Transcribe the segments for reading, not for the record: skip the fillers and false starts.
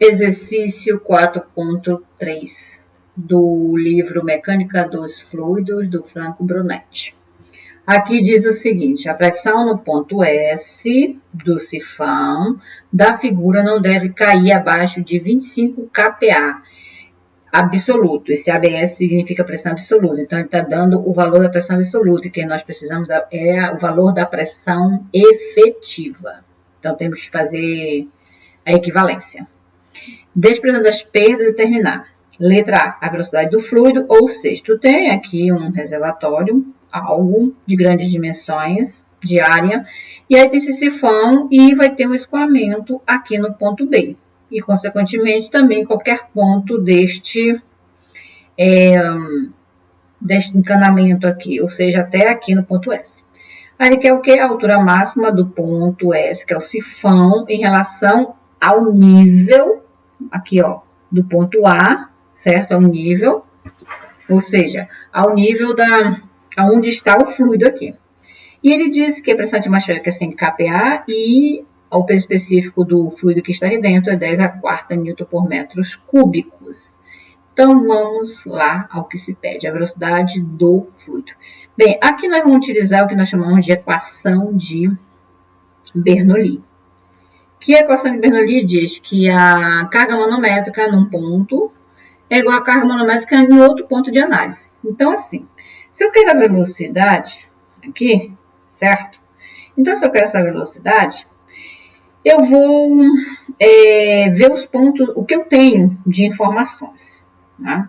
Exercício 4.3 do livro Mecânica dos Fluidos, do Franco Brunetti. Aqui diz o seguinte: a pressão no ponto S do sifão da figura não deve cair abaixo de 25 kPa absoluto. Esse ABS significa pressão absoluta, então ele está dando o valor da pressão absoluta, e que nós precisamos é o valor da pressão efetiva. Então temos que fazer a equivalência. Desprezando das perdas, determinar. Letra A, a velocidade do fluido, ou seja, tu tem aqui um reservatório, algo de grandes dimensões, de área, e aí tem esse sifão e vai ter um escoamento aqui no ponto B. E, consequentemente, também qualquer ponto deste encanamento aqui, ou seja, até aqui no ponto S. Aí ele quer o quê? A altura máxima do ponto S, que é o sifão, em relação ao nível, aqui ó, do ponto A, certo? Ao nível, ou seja, ao nível onde está o fluido aqui. E ele diz que a pressão atmosférica é 100 kPa e o peso específico do fluido que está aí dentro é 10⁴ Nm por metros cúbicos. Então, vamos lá ao que se pede, a velocidade do fluido. Bem, aqui nós vamos utilizar o que nós chamamos de equação de Bernoulli. Que a equação de Bernoulli diz que a carga manométrica num ponto é igual a carga manométrica em outro ponto de análise. Então, assim, se eu quero a velocidade aqui, certo? Então, se eu quero essa velocidade, eu vou ver os pontos, o que eu tenho de informações. Tá?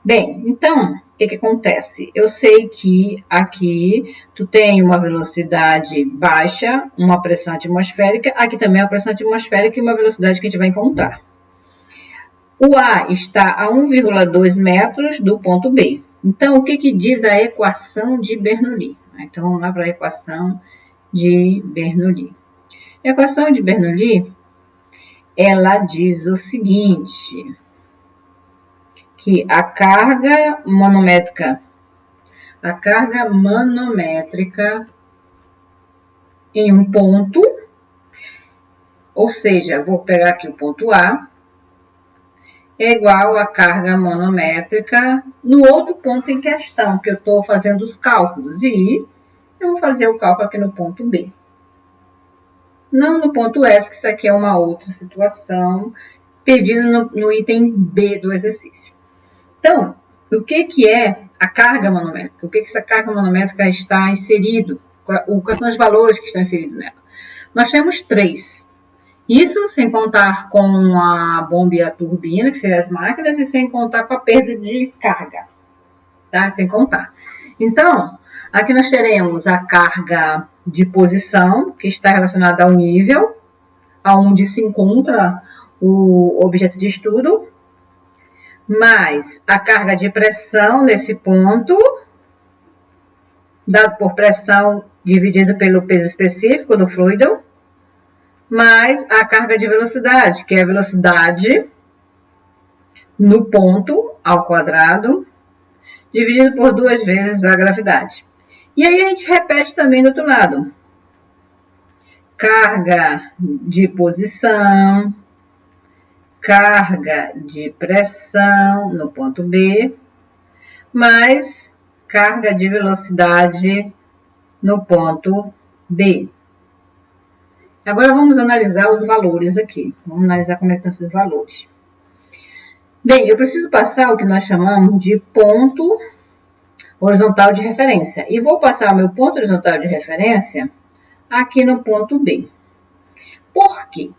Bem, então, o que acontece? Eu sei que aqui tu tem uma velocidade baixa, uma pressão atmosférica, aqui também é uma pressão atmosférica e uma velocidade que a gente vai encontrar. O A está a 1,2 metros do ponto B. Então, o que diz a equação de Bernoulli? Então, vamos lá para a equação de Bernoulli. A equação de Bernoulli, ela diz o seguinte, que a carga manométrica em um ponto, ou seja, vou pegar aqui o ponto A, é igual a carga manométrica no outro ponto em questão, que eu estou fazendo os cálculos, e eu vou fazer o cálculo aqui no ponto B. Não no ponto S, que isso aqui é uma outra situação, pedido no item B do exercício. Então, o que é a carga manométrica? O que essa carga manométrica está inserido? Quais são os valores que estão inseridos nela? Nós temos 3. Isso sem contar com a bomba e a turbina, que seriam as máquinas, e sem contar com a perda de carga. Tá? Sem contar. Então, aqui nós teremos a carga de posição, que está relacionada ao nível, aonde se encontra o objeto de estudo, mais a carga de pressão nesse ponto, dado por pressão dividido pelo peso específico do fluido, mais a carga de velocidade, que é a velocidade no ponto ao quadrado, dividido por 2 vezes a gravidade. E aí a gente repete também do outro lado. Carga de posição, carga de pressão no ponto B, mais carga de velocidade no ponto B. Agora vamos analisar os valores aqui. Vamos analisar como é que estão esses valores. Bem, eu preciso passar o que nós chamamos de ponto horizontal de referência. E vou passar o meu ponto horizontal de referência aqui no ponto B. Por quê?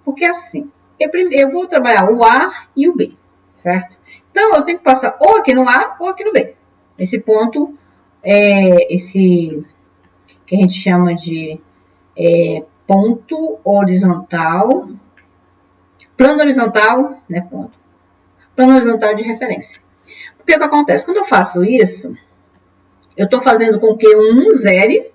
Porque assim, eu vou trabalhar o A e o B, certo? Então, eu tenho que passar ou aqui no A ou aqui no B. Esse ponto, esse que a gente chama de ponto horizontal, plano horizontal, né, ponto. Plano horizontal de referência. Porque o que acontece? Quando eu faço isso, eu estou fazendo com que um zere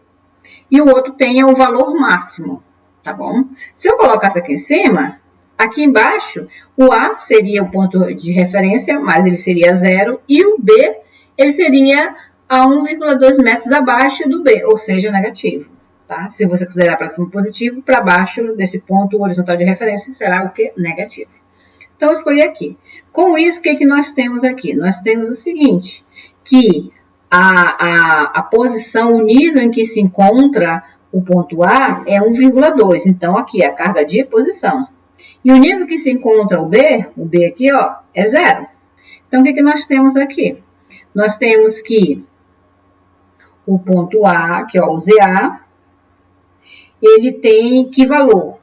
e o outro tenha o valor máximo, tá bom? Se eu colocasse aqui em cima, aqui embaixo, o A seria o ponto de referência, mas ele seria 0, e o B, ele seria a 1,2 metros abaixo do B, ou seja, negativo. Tá? Se você considerar para cima positivo, para baixo desse ponto horizontal de referência será o que? Negativo. Então, eu escolhi aqui. Com isso, o que nós temos aqui? Nós temos o seguinte, que a posição, o nível em que se encontra o ponto A é 1,2. Então, aqui é a carga de posição. E o nível que se encontra o B aqui, ó, é 0. Então, o que nós temos aqui? Nós temos que o ponto A, que é o ZA, ele tem que valor?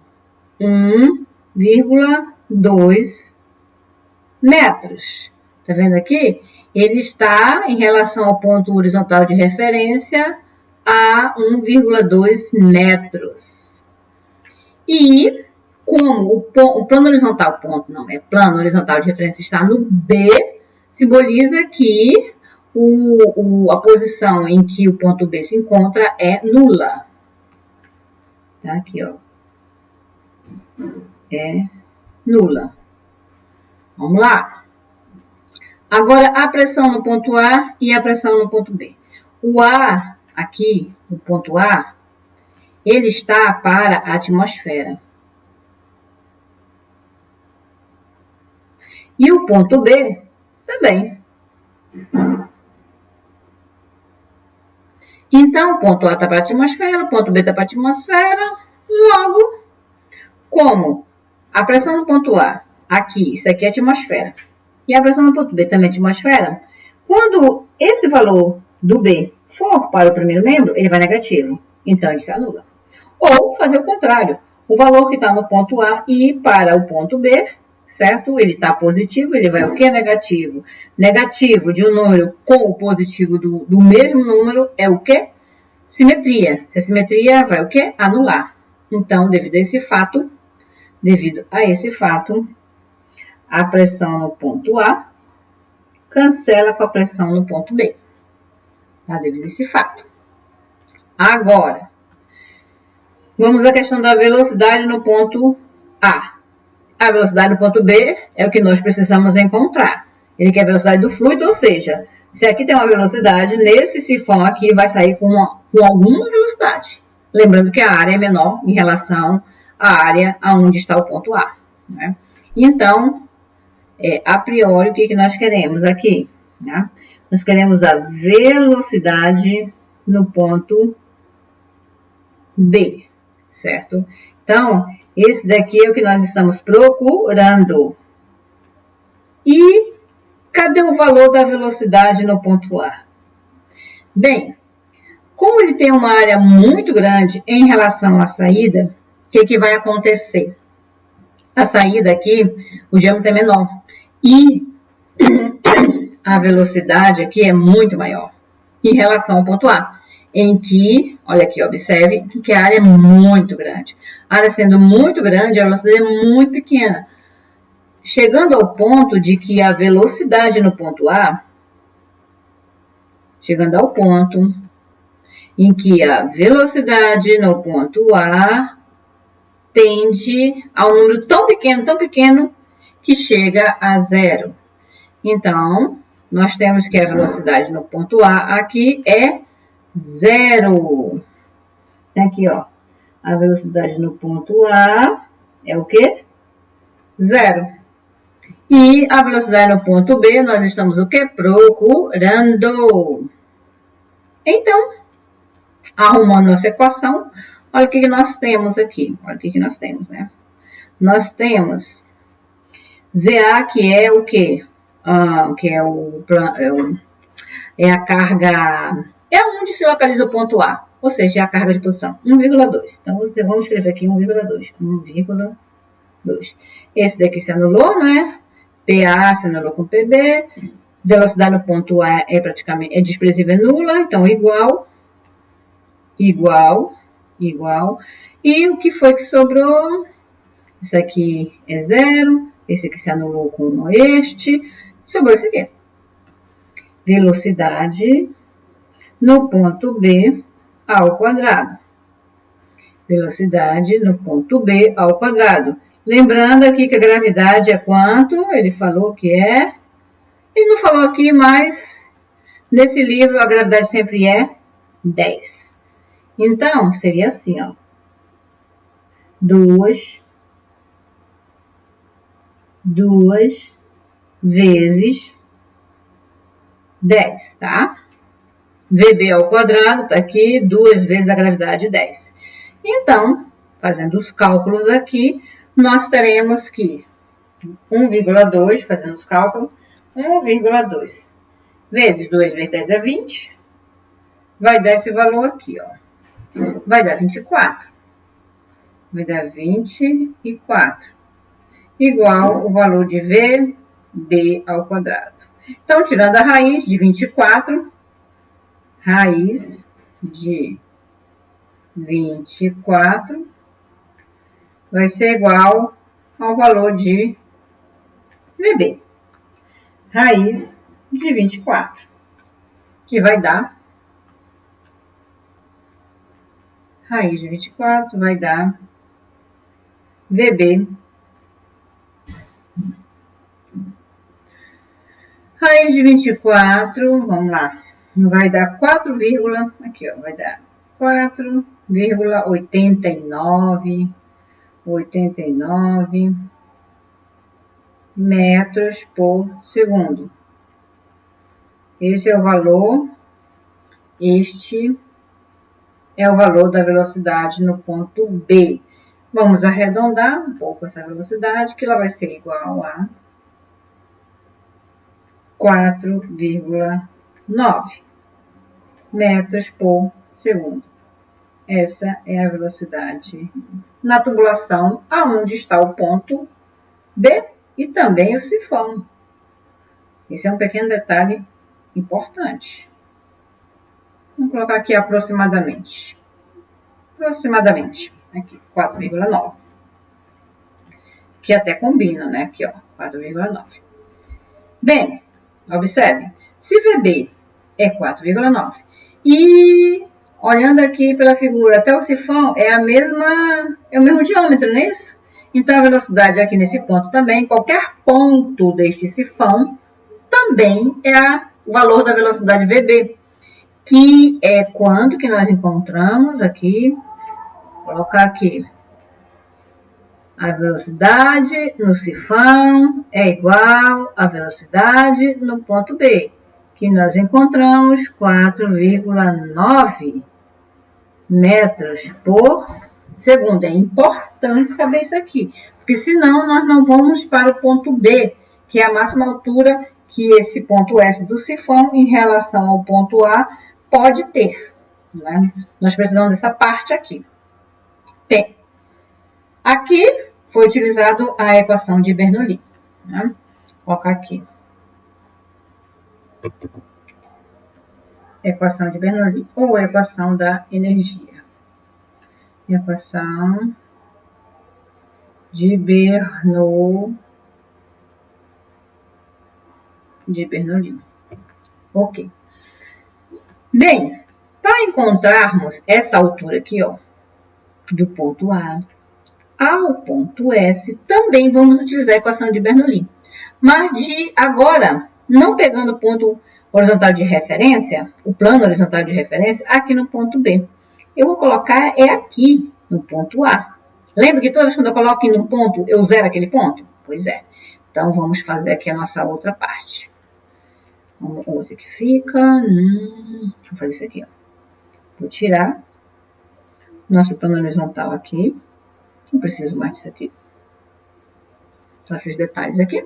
1,2 metros. Tá vendo aqui? Ele está em relação ao ponto horizontal de referência a 1,2 metros. E como o plano horizontal, plano horizontal de referência está no B, simboliza que a posição em que o ponto B se encontra é nula. Tá aqui, ó. É nula. Vamos lá. Agora, a pressão no ponto A e a pressão no ponto B. O A, aqui, o ponto A, ele está para a atmosfera. E o ponto B também. Então, o ponto A está para a atmosfera, o ponto B está para a atmosfera. Logo, como a pressão no ponto A, aqui, isso aqui é a atmosfera, e a pressão no ponto B também é a atmosfera, quando esse valor do B for para o primeiro membro, ele vai negativo. Então, ele se anula. Ou fazer o contrário. O valor que está no ponto A e para o ponto B, certo? Ele está positivo, ele vai o que? Negativo. Negativo de um número com o positivo do mesmo número é o que? Simetria. Se a simetria vai o que? Anular. Então, devido a esse fato, a pressão no ponto A cancela com a pressão no ponto B. Tá? Devido a esse fato. Agora, vamos à questão da velocidade no ponto A. A velocidade no ponto B é o que nós precisamos encontrar. Ele quer a velocidade do fluido, ou seja, se aqui tem uma velocidade, nesse sifão aqui vai sair com alguma velocidade. Lembrando que a área é menor em relação à área onde está o ponto A. Né? Então, a priori, o que nós queremos aqui? Né? Nós queremos a velocidade no ponto B, certo? Então, esse daqui é o que nós estamos procurando. E cadê o valor da velocidade no ponto A? Bem, como ele tem uma área muito grande em relação à saída, o que vai acontecer? A saída aqui, o diâmetro é menor. E a velocidade aqui é muito maior em relação ao ponto A. Em que, olha aqui, observe que a área é muito grande. A área sendo muito grande, a velocidade é muito pequena. Chegando ao ponto de que a velocidade no ponto A, chegando ao ponto em que a velocidade no ponto A tende a um número tão pequeno, que chega a 0. Então, nós temos que a velocidade no ponto A aqui é 0. Aqui, ó, a velocidade no ponto A é o quê? 0. E a velocidade no ponto B, nós estamos o quê? Procurando. Então, arrumando nossa equação, olha o que nós temos aqui. Olha o que nós temos, né? Nós temos ZA, que é o quê? Que é a carga... É onde se localiza o ponto A, ou seja, é a carga de posição, 1,2. Então, vamos escrever aqui 1,2. 1,2. Esse daqui se anulou, né? PA se anulou com PB. Velocidade no ponto A é desprezível, nula. Então, igual. E o que foi que sobrou? Isso aqui é 0. Esse aqui se anulou com este. Sobrou esse aqui. Velocidade no ponto B ao quadrado. Velocidade no ponto B ao quadrado. Lembrando aqui que a gravidade é quanto? Ele falou que é... Ele não falou aqui, mas nesse livro a gravidade sempre é 10. Então, seria assim, 2 2 vezes 10, tá? VB ao quadrado tá aqui, 2 vezes a gravidade 10. Então, fazendo os cálculos aqui, nós teremos que 1,2, fazendo os cálculos, 1,2 vezes 2 vezes 10 é 20, vai dar esse valor aqui, ó. Vai dar 24. Vai dar 24. Igual o valor de VB ao quadrado. Então, tirando a raiz de 24, raiz de 24 vai ser igual ao valor de VB. Raiz de 24, que vai dar, raiz de 24 vai dar VB. Raiz de 24, vamos lá, vai dar 4, aqui ó, vai dar 4,89 metros por segundo. Esse é o valor, este é o valor da velocidade no ponto B. Vamos arredondar um pouco essa velocidade, que ela vai ser igual a 4,9 metros por segundo. Essa é a velocidade na tubulação aonde está o ponto B e também o sifão. Esse é um pequeno detalhe importante. Vamos colocar aqui aproximadamente. Aproximadamente, aqui, 4,9. Que até combina, né? Aqui, ó, 4,9. Bem, observem, se VB é 4,9 e olhando aqui pela figura até o sifão é o mesmo diâmetro, não é isso? Então a velocidade aqui nesse ponto também, qualquer ponto deste sifão também é o valor da velocidade VB, que é quanto que nós encontramos aqui, vou colocar aqui. A velocidade no sifão é igual à velocidade no ponto B, que nós encontramos 4,9 metros por segundo. É importante saber isso aqui, porque senão nós não vamos para o ponto B, que é a máxima altura que esse ponto S do sifão em relação ao ponto A pode ter, né? Nós precisamos dessa parte aqui. Bem, aqui foi utilizado a equação de Bernoulli, né? Vou colocar aqui. Equação de Bernoulli, ou equação da energia. Equação de Bernoulli. Ok. Bem, para encontrarmos essa altura aqui, ó, do ponto A ao ponto S, também vamos utilizar a equação de Bernoulli. Mas agora, não pegando o ponto horizontal de referência, o plano horizontal de referência, aqui no ponto B. Eu vou colocar aqui no ponto A. Lembra que toda vez que eu coloco em um ponto, eu zero aquele ponto? Pois é. Então, vamos fazer aqui a nossa outra parte. Vamos ver o que fica. Deixa eu fazer isso aqui, ó. Vou tirar nosso plano horizontal aqui. Não preciso mais disso aqui. Só esses detalhes aqui.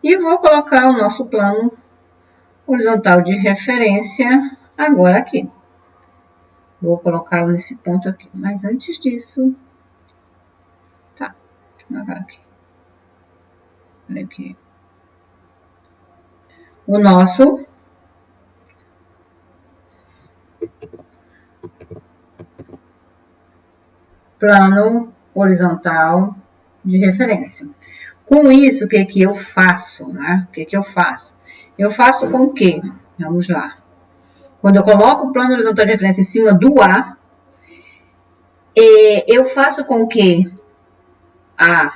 E vou colocar o nosso plano horizontal de referência agora aqui. Vou colocá-lo nesse ponto aqui. Mas antes disso... Tá. Deixa eu colocar aqui. Olha aqui. O nosso... plano horizontal de referência. Com isso, o que eu faço, né? O que eu faço? Eu faço com que, vamos lá, quando eu coloco o plano horizontal de referência em cima do A, eu faço com que a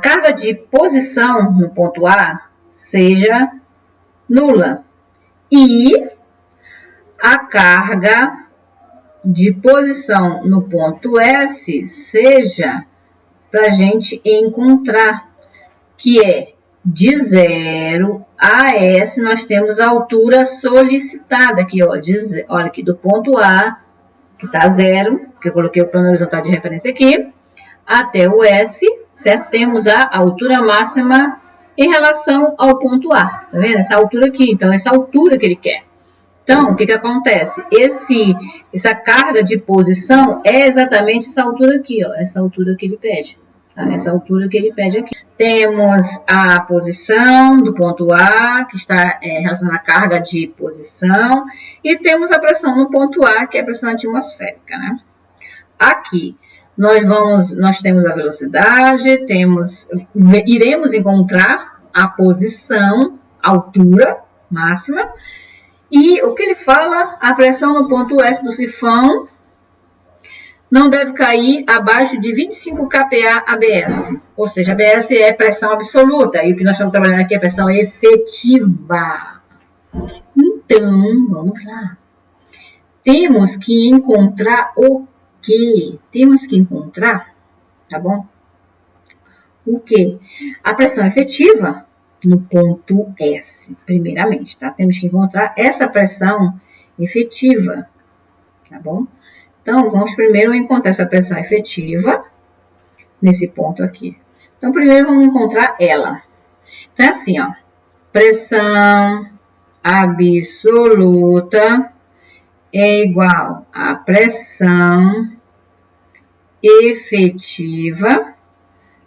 carga de posição no ponto A seja nula e a carga de posição no ponto S seja para a gente encontrar, que é de 0 a S, nós temos a altura solicitada aqui, ó, olha aqui, do ponto A, que está 0, que eu coloquei o plano horizontal de referência aqui, até o S, certo? Temos a altura máxima em relação ao ponto A, tá vendo? Essa altura aqui, então, essa altura que ele quer. Então, o que acontece? Essa carga de posição é exatamente essa altura aqui, ó, essa altura que ele pede. Tá? Essa altura que ele pede aqui. Temos a posição do ponto A, que está relacionada à carga de posição, e temos a pressão no ponto A, que é a pressão atmosférica, né? Aqui, nós temos a velocidade, iremos encontrar a posição, a altura máxima, e o que ele fala, a pressão no ponto S do sifão não deve cair abaixo de 25 kPa ABS. Ou seja, ABS é pressão absoluta. E o que nós estamos trabalhando aqui é pressão efetiva. Então, vamos lá. Temos que encontrar o quê? Temos que encontrar, tá bom? O quê? A pressão efetiva no ponto S, primeiramente, tá? Temos que encontrar essa pressão efetiva, tá bom? Então, vamos primeiro encontrar essa pressão efetiva nesse ponto aqui. Então, primeiro vamos encontrar ela. Então, é assim, ó. Pressão absoluta é igual a pressão efetiva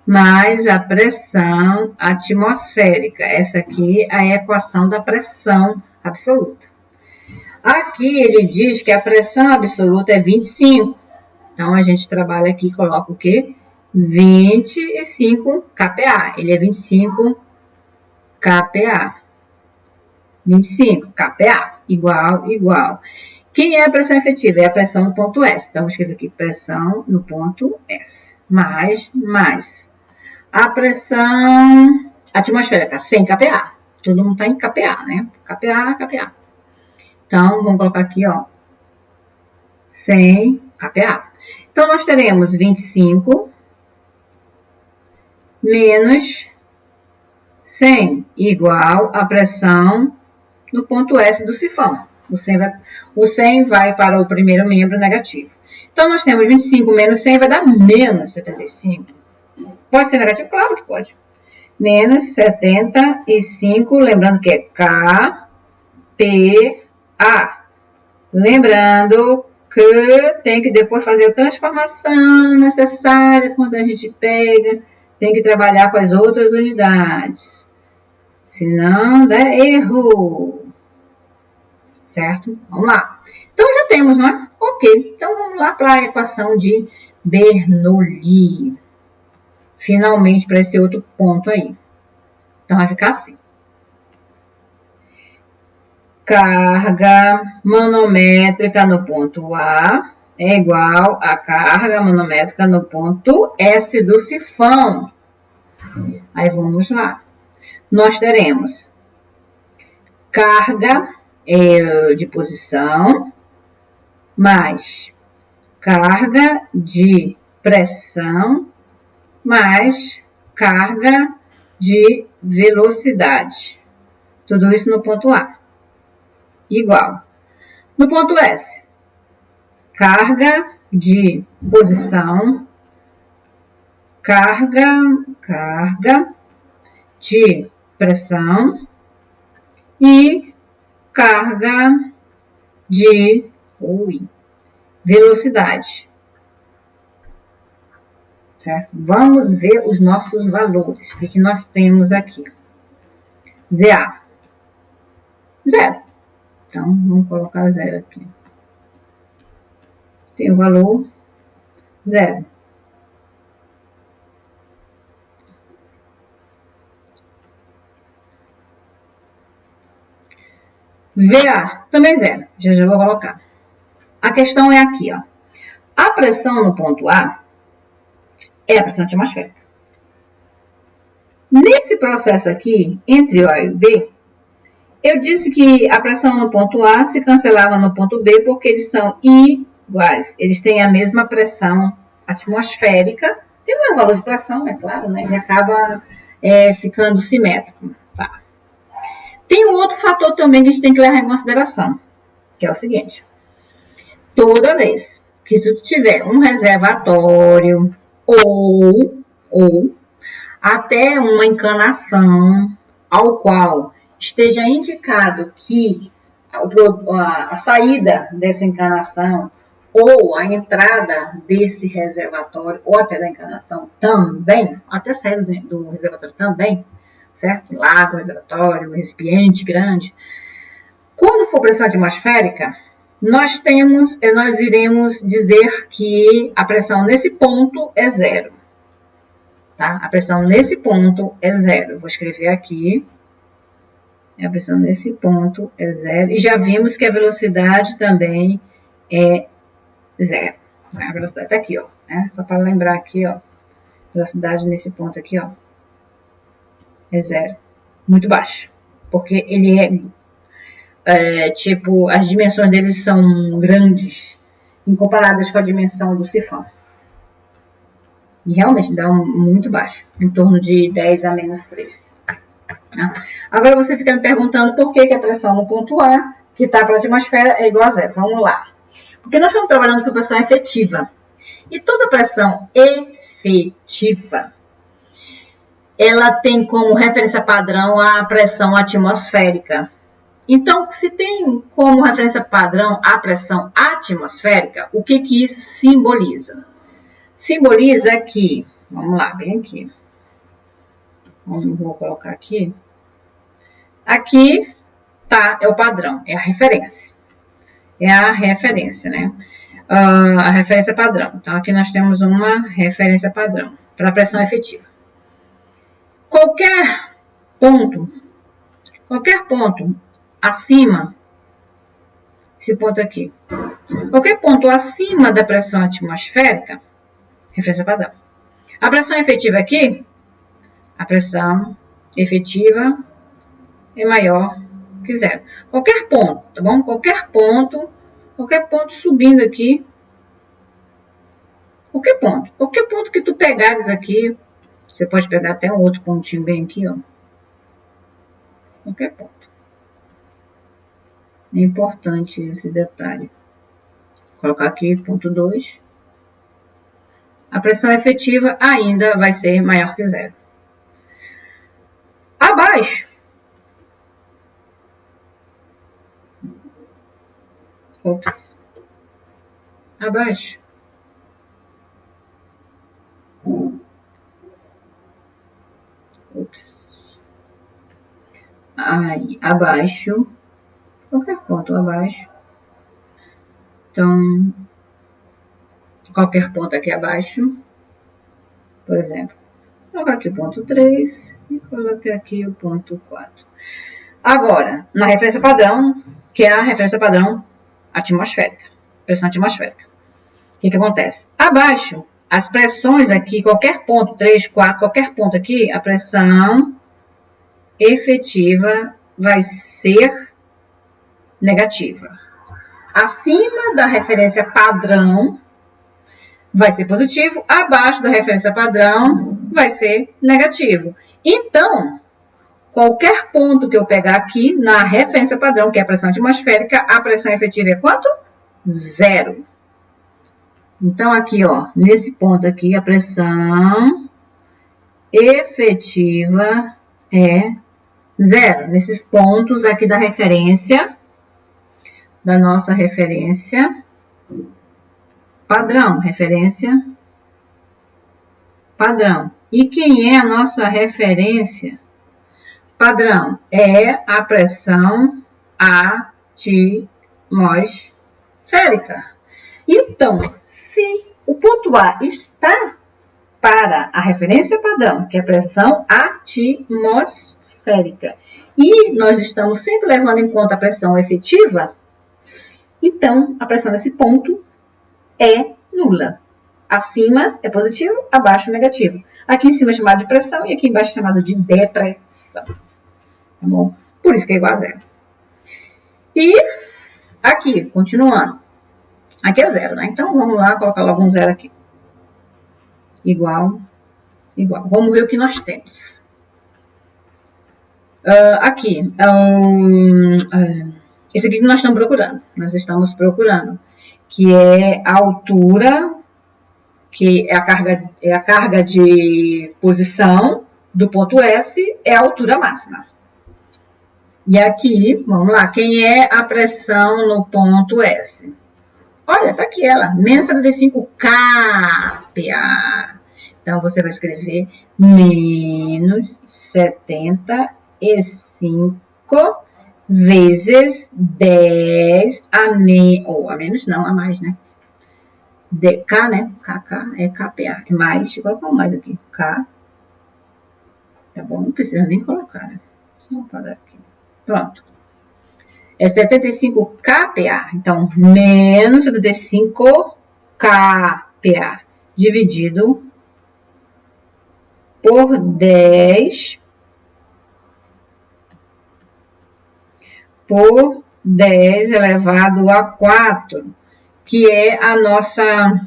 mais a pressão atmosférica. Essa aqui é a equação da pressão absoluta. Aqui ele diz que a pressão absoluta é 25. Então, a gente trabalha aqui e coloca o quê? 25 kPa. Ele é 25 kPa. 25 kPa. Igual. Quem é a pressão efetiva? É a pressão no ponto S. Então, vamos escrever aqui pressão no ponto S. Mais a pressão atmosférica, 100 kPa. Todo mundo está em kPa, né? kPa. Então, vamos colocar aqui, ó, 100 kPa. Então, nós teremos 25 menos 100 igual a pressão no ponto S do sifão. O 100 vai para o primeiro membro negativo. Então, nós temos 25 menos 100 vai dar menos 75. Pode ser negativo? Claro que pode. Menos 75, lembrando que é kPa. Lembrando que tem que depois fazer a transformação necessária quando a gente pega. Tem que trabalhar com as outras unidades. Senão dá erro. Certo? Vamos lá. Então, já temos, né? Ok. Então, vamos lá para a equação de Bernoulli. Finalmente, para esse outro ponto aí. Então, vai ficar assim. Carga manométrica no ponto A é igual a carga manométrica no ponto S do sifão. Aí, vamos lá. Nós teremos carga de posição mais carga de pressão mais carga de velocidade. Tudo isso no ponto A. Igual. No ponto S, carga de posição, carga de pressão e carga de velocidade. Certo? Vamos ver os nossos valores. O que nós temos aqui? ZA. 0. Então, vamos colocar 0 aqui. Tem o valor 0. VA, também 0. Já vou colocar. A questão é aqui, ó. A pressão no ponto A é a pressão atmosférica. Nesse processo aqui, entre O e o B, eu disse que a pressão no ponto A se cancelava no ponto B porque eles são iguais. Eles têm a mesma pressão atmosférica, Tem um valor de pressão, é claro, né? Ele acaba ficando simétrico. Tá. Tem um outro fator também que a gente tem que levar em consideração, que é o seguinte. Toda vez que tu tiver um reservatório ou até uma encanação ao qual esteja indicado que a saída dessa encanação ou a entrada desse reservatório ou até da encanação também, até a saída do reservatório também, certo? Lago, reservatório, recipiente grande. Quando for pressão atmosférica, nós iremos dizer que a pressão nesse ponto é zero. Tá? A pressão nesse ponto é zero. Vou escrever aqui. A pressão nesse ponto é zero. E já vimos que a velocidade também é zero. A velocidade está aqui, ó. Né? Só para lembrar aqui, ó. Velocidade nesse ponto aqui, ó. É zero. Muito baixo. Porque ele tipo, as dimensões deles são grandes comparadas com a dimensão do sifão. E realmente dá muito baixo, em torno de 10 a menos 3. Tá? Agora você fica me perguntando por que a pressão no ponto A, que está para a atmosfera, é igual a zero. Vamos lá. Porque nós estamos trabalhando com pressão efetiva. E toda pressão efetiva, ela tem como referência padrão a pressão atmosférica. Então, se tem como referência padrão a pressão atmosférica, o que isso simboliza? Simboliza que, vamos lá, bem aqui. Vou colocar aqui. Aqui é o padrão, é a referência. É a referência, né? A referência padrão. Então, aqui nós temos uma referência padrão para a pressão efetiva. Qualquer ponto acima, esse ponto aqui, qualquer ponto acima da pressão atmosférica, referência padrão. A pressão efetiva aqui, a pressão efetiva é maior que zero. Qualquer ponto, tá bom? Qualquer ponto subindo aqui, qualquer ponto que tu pegares aqui, você pode pegar até um outro pontinho bem aqui, ó. Qualquer ponto. É importante esse detalhe. Vou colocar aqui ponto 2. A pressão efetiva ainda vai ser maior que zero. Abaixo. Abaixo. Aí, abaixo. Qualquer ponto abaixo. Então, qualquer ponto aqui abaixo. Por exemplo, vou colocar aqui o ponto 3 e colocar aqui o ponto 4. Agora, na referência padrão, que é a referência padrão atmosférica, pressão atmosférica. O que acontece? Abaixo, as pressões aqui, qualquer ponto, 3, 4, qualquer ponto aqui, a pressão efetiva vai ser negativa. Acima da referência padrão, vai ser positivo. Abaixo da referência padrão, vai ser negativo. Então, qualquer ponto que eu pegar aqui na referência padrão, que é a pressão atmosférica, a pressão efetiva é quanto? Zero. Então, aqui, ó, nesse ponto aqui, a pressão efetiva é zero. Nesses pontos aqui da referência, da nossa referência padrão, referência padrão. E quem é a nossa referência padrão? É a pressão atmosférica. Então, se o ponto A está para a referência padrão, que é a pressão atmosférica, e nós estamos sempre levando em conta a pressão efetiva, então a pressão nesse ponto é nula. Acima é positivo, abaixo é negativo. Aqui em cima é chamado de pressão e aqui embaixo é chamado de depressão. Tá bom? Por isso que é igual a zero. E aqui, continuando. Aqui é zero, né? Então, vamos lá, colocar logo um zero aqui. igual, igual. Vamos ver o que nós temos. Aqui, esse aqui que nós estamos procurando. Nós estamos procurando, que é a altura, que é a carga de posição do ponto S, é a altura máxima. E aqui, vamos lá, quem é a pressão no ponto S? Olha, tá aqui ela, menos 75 kPa. Então, você vai escrever menos 75 vezes 10 a menos, ou a menos não, a mais, né? K, né? KK é kPa, é mais, deixa eu colocar um mais aqui, K. Tá bom, não precisa nem colocar, né? Vamos pagar aqui. Pronto. É 75 kPa. Então, menos 75 kPa dividido por 10 por 10 elevado a 4, que é a nossa...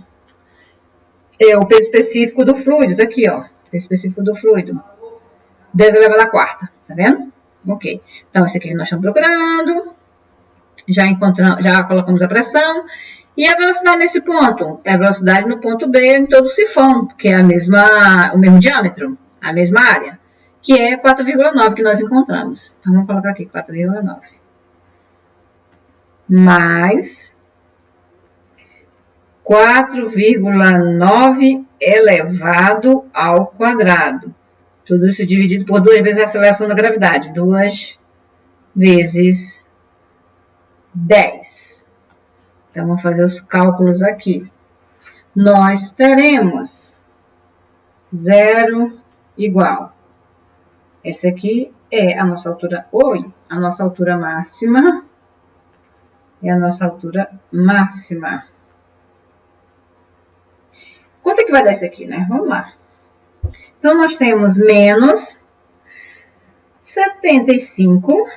É o peso específico do fluido. Tá aqui, ó. Peso específico do fluido. 10 elevado a 4. Tá vendo? Ok. Então, esse aqui que nós estamos procurando. Já colocamos a pressão. E a velocidade nesse ponto? É a velocidade no ponto B em todo o sifão, que é o mesmo diâmetro, a mesma área, que é 4,9 que nós encontramos. Então, vamos colocar aqui 4,9. Mais 4,9 elevado ao quadrado. Tudo isso dividido por 2 vezes a aceleração da gravidade. 2 vezes 10. Então, vamos fazer os cálculos aqui. Nós teremos 0 igual. Essa aqui é a nossa altura, a nossa altura máxima. É a nossa altura máxima. Quanto é que vai dar isso aqui, né? Vamos lá. Então, nós temos menos 75,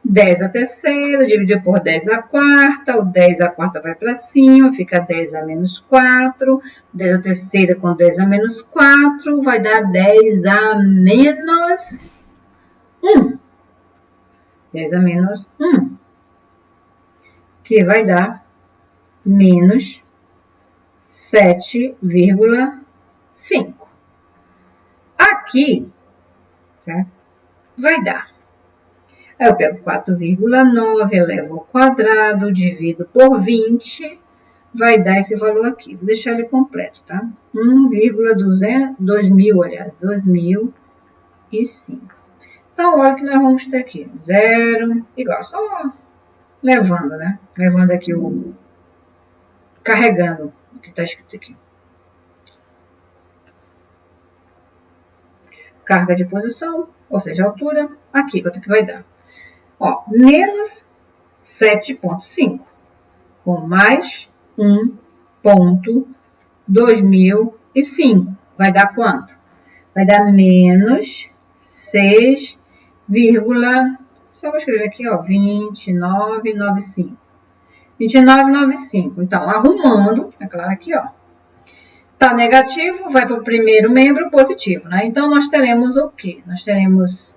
10 a terceira, dividido por 10 a quarta, o 10 a quarta vai para cima, fica 10 a menos 4, 10 a terceira com 10 a menos 4, vai dar 10 a menos 1. 10 a menos 1, que vai dar menos 7,5. Aqui, certo? Vai dar. Aí eu pego 4,9, elevo ao quadrado, divido por 20, vai dar esse valor aqui. Vou deixar ele completo, tá? 2005. Então, olha o que nós vamos ter aqui. 0, igual, só levando, né? Levando aqui carregando o que está escrito aqui. Carga de posição, ou seja, altura, aqui, quanto que vai dar? Ó, menos 7,5, com mais 1,2005. Vai dar quanto? Vai dar menos 6, só vou escrever aqui, ó, 29,95. 29,95. Então, arrumando, é claro aqui, ó. Tá negativo, vai para o primeiro membro positivo, né? Então, nós teremos o quê? Nós teremos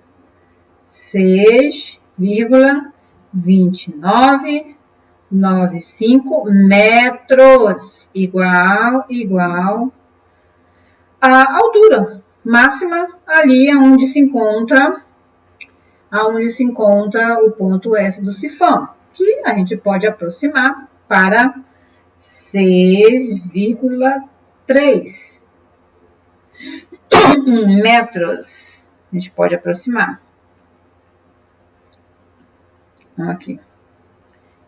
6,2995 metros, igual a altura máxima ali onde se encontra o ponto S do sifão, que a gente pode aproximar para 6,3 metros. A gente pode aproximar. Aqui.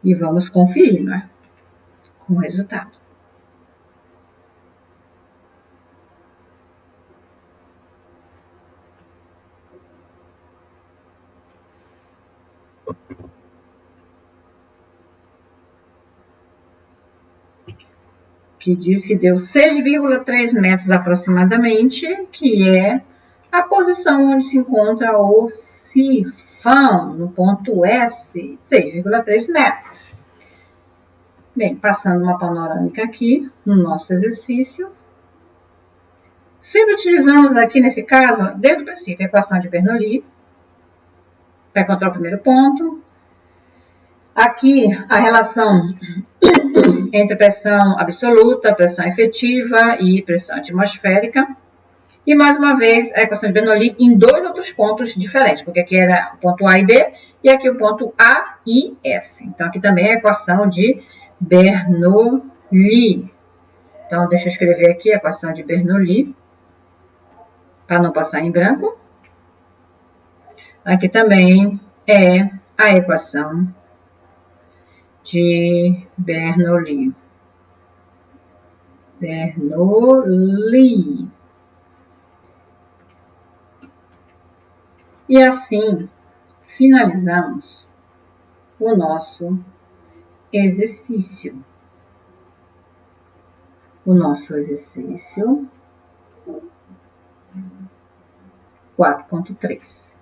E vamos conferir, né? Com o resultado. Que diz que deu 6,3 metros aproximadamente, que é a posição onde se encontra o sifão, no ponto S, 6,3 metros. Bem, passando uma panorâmica aqui no nosso exercício. Sempre utilizamos aqui, nesse caso, desde o princípio, a equação de Bernoulli, para encontrar o primeiro ponto. Aqui, a relação entre pressão absoluta, pressão efetiva e pressão atmosférica. E, mais uma vez, a equação de Bernoulli em dois outros pontos diferentes, porque aqui era o ponto A e B, e aqui o ponto A e S. Então, aqui também é a equação de Bernoulli. Então, deixa eu escrever aqui a equação de Bernoulli, para não passar em branco. Aqui também é a equação de Bernoulli. Bernoulli. E assim, finalizamos o nosso exercício. O nosso exercício 4.3.